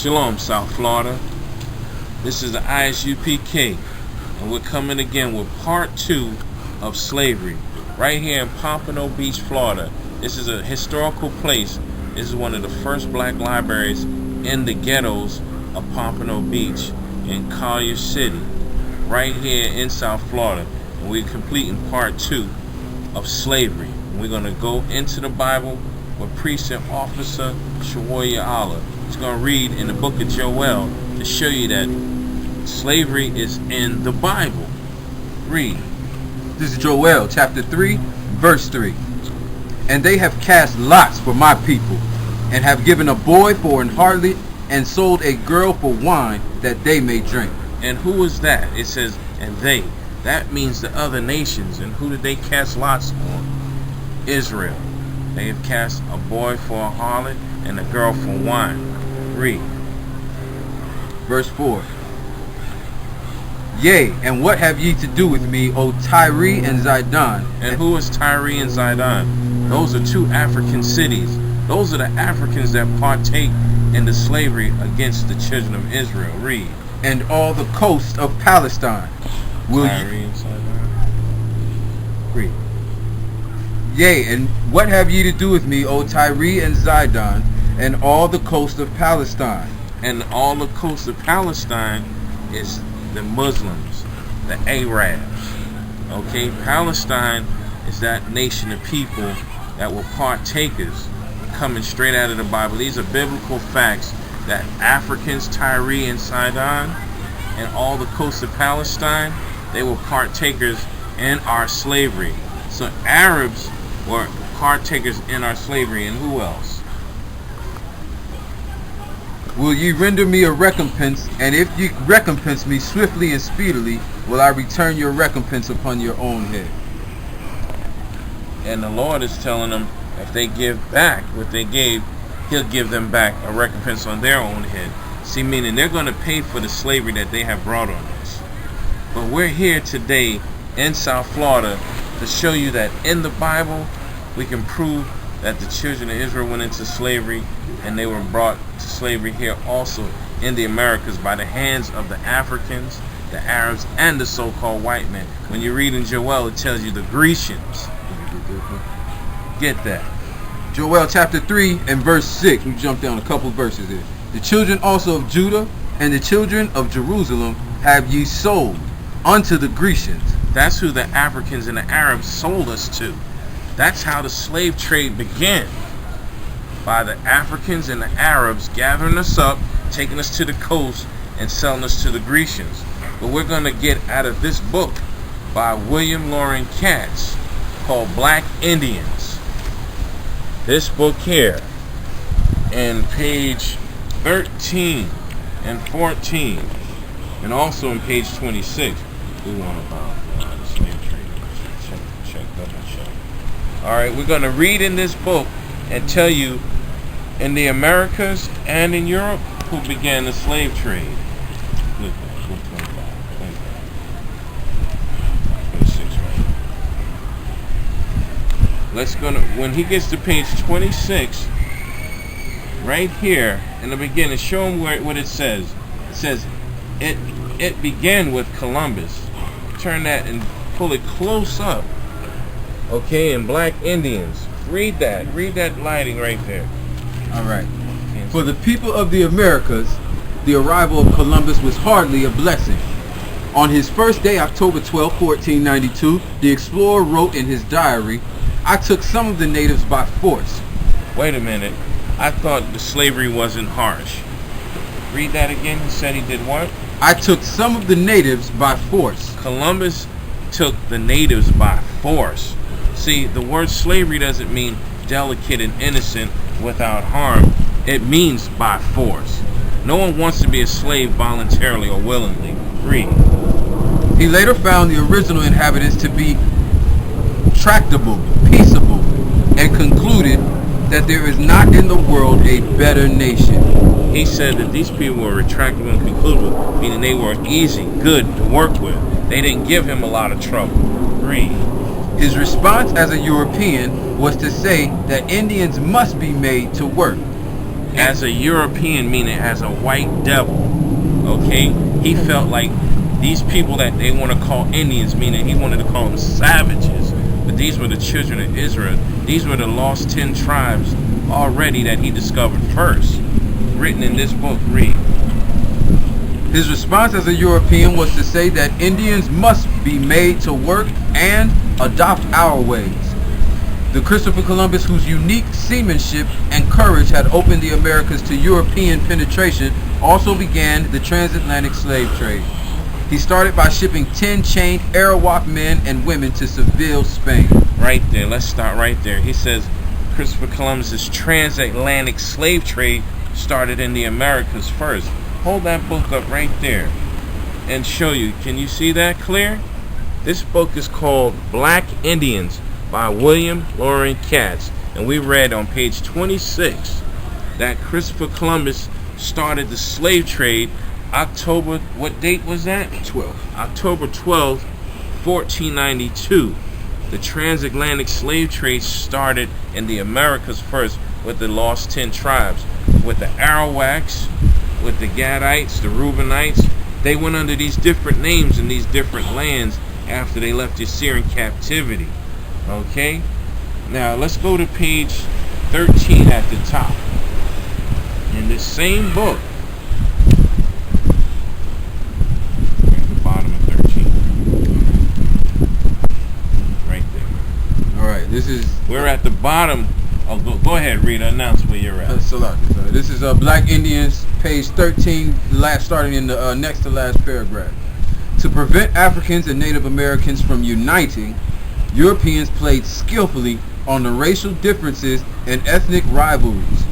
Shalom, South Florida. This is the I.S.U.P.K, and we're coming again with part 2 of slavery right here in Pompano Beach, Florida. This is a historical place. This is one of the first black libraries in the ghettos of Pompano Beach in Collier City, right here in South Florida. And we're completing part 2 of slavery. And we're going to go into the Bible with Priest and Officer YAHANNA. He's going to read in the book of Joel to show you that slavery is in the Bible. Read. This is Joel chapter 3, verse 3. And they have cast lots for my people, and have given a boy for an harlot, and sold a girl for wine, that they may drink. And who is that? It says, and they. That means the other nations. And who did they cast lots on? Israel. They have cast a boy for a harlot and a girl for wine. Read. Verse 4. Yea, and what have ye to do with me, O Tyre and Zidon? And who is Tyre and Zidon? Those are two African cities. Those are the Africans that partake in the slavery against the children of Israel. Read. And all the coast of Palestine. Will Tyre and Zidon. Read. Yea, and what have ye to do with me, O Tyre and Zidon, and all the coast of Palestine? And all the coast of Palestine is the Muslims, the Arabs. Okay, Palestine is that nation of people that were partakers, coming straight out of the Bible. These are biblical facts that Africans, Tyre and Sidon, and all the coast of Palestine, they were partakers in our slavery. So Arabs were partakers in our slavery, and who else? Will ye render me a recompense? And if ye recompense me swiftly and speedily, will I return your recompense upon your own head. And the Lord is telling them, if they give back what they gave, He'll give them back a recompense on their own head. See, meaning they're going to pay for the slavery that they have brought on us. But we're here today in South Florida to show you that in the Bible, we can prove that the children of Israel went into slavery, and they were brought to slavery here also in the Americas by the hands of the Africans, the Arabs, and the so-called white men. When you read in Joel, it tells you the Grecians. Get that. Joel chapter 3 and verse 6. We jump down a couple verses there. The children also of Judah and the children of Jerusalem have ye sold unto the Grecians. That's who the Africans and the Arabs sold us to. That's how the slave trade began. By the Africans and the Arabs gathering us up, taking us to the coast, and selling us to the Grecians. But we're going to get out of this book by William Loring Katz called Black Indians. This book here, and page 13 and 14, and also in page 26, we want about the slave trade. Check, double check. Alright, we're going to read in this book and tell you in the Americas and in Europe who began the slave trade. Look at 25, 26 right. Let's go to, when he gets to page 26, right here in the beginning, show him what it says. It says, it began with Columbus. Turn that and pull it close up. Okay, and Black Indians. Read that lighting right there. Alright. For the people of the Americas, the arrival of Columbus was hardly a blessing. On his first day, October 12, 1492, the explorer wrote in his diary, I took some of the natives by force. Wait a minute. I thought the slavery wasn't harsh. Read that again. He said he did what? I took some of the natives by force. Columbus took the natives by force. See, the word slavery doesn't mean delicate and innocent without harm. It means by force. No one wants to be a slave voluntarily or willingly. Read. He later found the original inhabitants to be tractable, peaceable, and concluded that there is not in the world a better nation. He said that these people were retractable and concludable, meaning they were easy, good to work with. They didn't give him a lot of trouble. Read. His response as a European was to say that Indians must be made to work. as a European, meaning as a white devil. Okay, he felt like these people that they want to call Indians, meaning he wanted to call them savages, but these were the children of Israel. These were the lost 10 tribes already that he discovered first, written in this book. Read. His response as a European was to say that Indians must be made to work and adopt our ways. The Christopher Columbus, whose unique seamanship and courage had opened the Americas to European penetration, also began the transatlantic slave trade. He started by shipping 10 chained Arawak men and women to Seville, Spain. Right there, let's start right there. He says Christopher Columbus's transatlantic slave trade started in the Americas first. Hold that book up right there and show you. Can you see that clear? This book is called Black Indians by William Loring Katz, and we read on page 26 that Christopher Columbus started the slave trade October, what date was that? 12. October 12th, 1492. The transatlantic slave trade started in the Americas first with the lost 10 tribes, with the Arawaks, with the Gadites, the Reubenites. They went under these different names in these different lands after they left the Assyrian captivity. Okay, now let's go to page 13 at the top in this same book. At the bottom of 13, right there. All right, this is. We're at the bottom. Oh, go ahead, read. Announce where you're at. This is Black Indians, page 13, starting in the next to last paragraph. To prevent Africans and Native Americans from uniting, Europeans played skillfully on the racial differences and ethnic rivalries.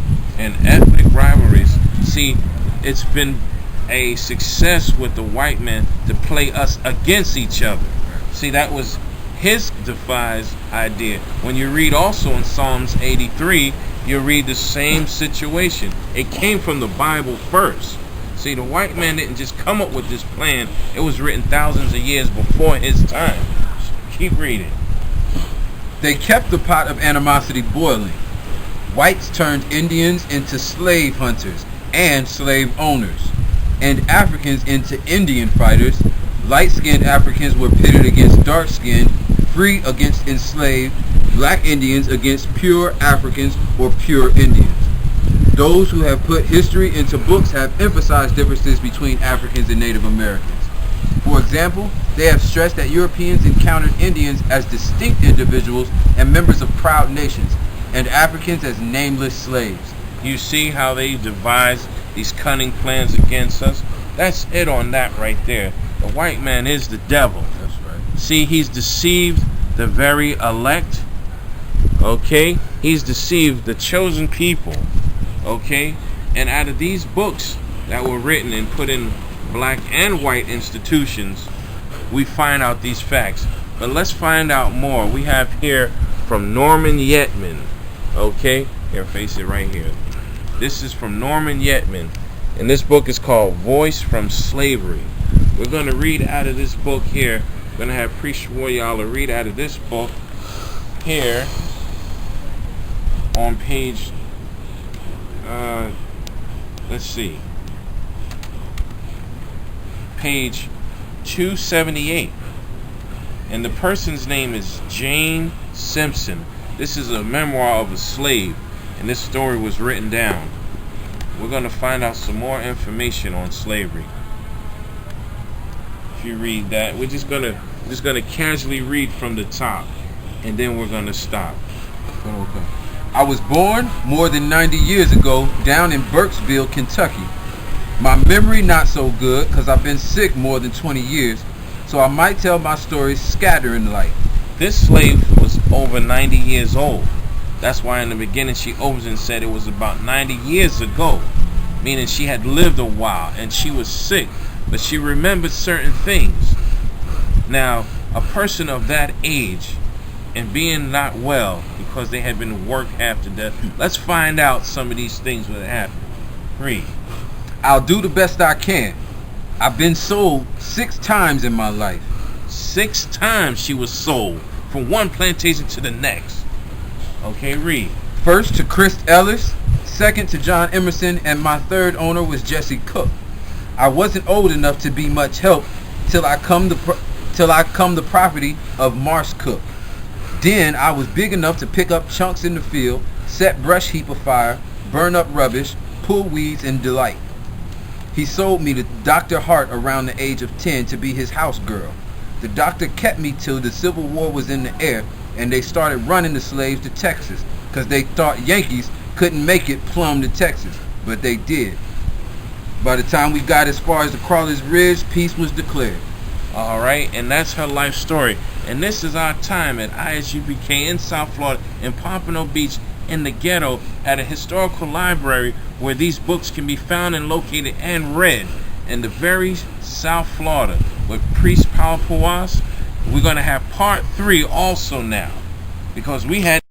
See, it's been a success with the white man to play us against each other. See, that was his devised idea. When you read also in Psalms 83, you read the same situation. It came from the Bible first. See, the white man didn't just come up with this plan. It was written thousands of years before his time. Keep reading. They kept the pot of animosity boiling. Whites turned Indians into slave hunters and slave owners, and Africans into Indian fighters. Light-skinned Africans were pitted against dark-skinned, free against enslaved, black Indians against pure Africans or pure Indians. Those who have put history into books have emphasized differences between Africans and Native Americans. For example, they have stressed that Europeans encountered Indians as distinct individuals and members of proud nations, and Africans as nameless slaves. You see how they devised these cunning plans against us? That's it on that right there. The white man is the devil. That's right. See, he's deceived the very elect. Okay? He's deceived the chosen people. Okay? And out of these books that were written and put in black and white institutions, we find out these facts. But let's find out more. We have here from Norman Yetman. Okay? Here, face it right here. This is from Norman Yetman. And this book is called Voice from Slavery. We're going to read out of this book here. We're going to have Priest Royale read out of this book here on page, let's see, page 278. And the person's name is Jane Simpson. This is a memoir of a slave, and this story was written down. We're going to find out some more information on slavery. If you read that, we're just gonna casually read from the top, and then we're gonna stop. Okay. I was born more than 90 years ago down in Burkesville, Kentucky. My memory not so good because I've been sick more than 20 years, so I might tell my stories scattering light. This slave was over 90 years old. That's why in the beginning she opens and said it was about 90 years ago, meaning she had lived a while and she was sick, but she remembered certain things. Now, a person of that age and being not well because they had been worked half to death, let's find out some of these things that happened. Read. I'll do the best I can. I've been sold 6 times in my life. 6 times she was sold from one plantation to the next. Okay, read. First to Chris Ellis, second to John Emerson, and my third owner was Jesse Cook. I wasn't old enough to be much help till I come the property of Marsh Cook. Then I was big enough to pick up chunks in the field, set brush heap afire, burn up rubbish, pull weeds, and delight. He sold me to Dr. Hart around the age of 10 to be his house girl. The doctor kept me till the Civil War was in the air and they started running the slaves to Texas because they thought Yankees couldn't make it plumb to Texas, but they did. By the time we got as far as the Crawler's Ridge, peace was declared. Alright, and that's her life story. And this is our time at ISUPK in South Florida, in Pompano Beach, in the ghetto, at a historical library where these books can be found and located and read in the very South Florida with Priest Paul Puas. We're going to have part 3 also now, because we had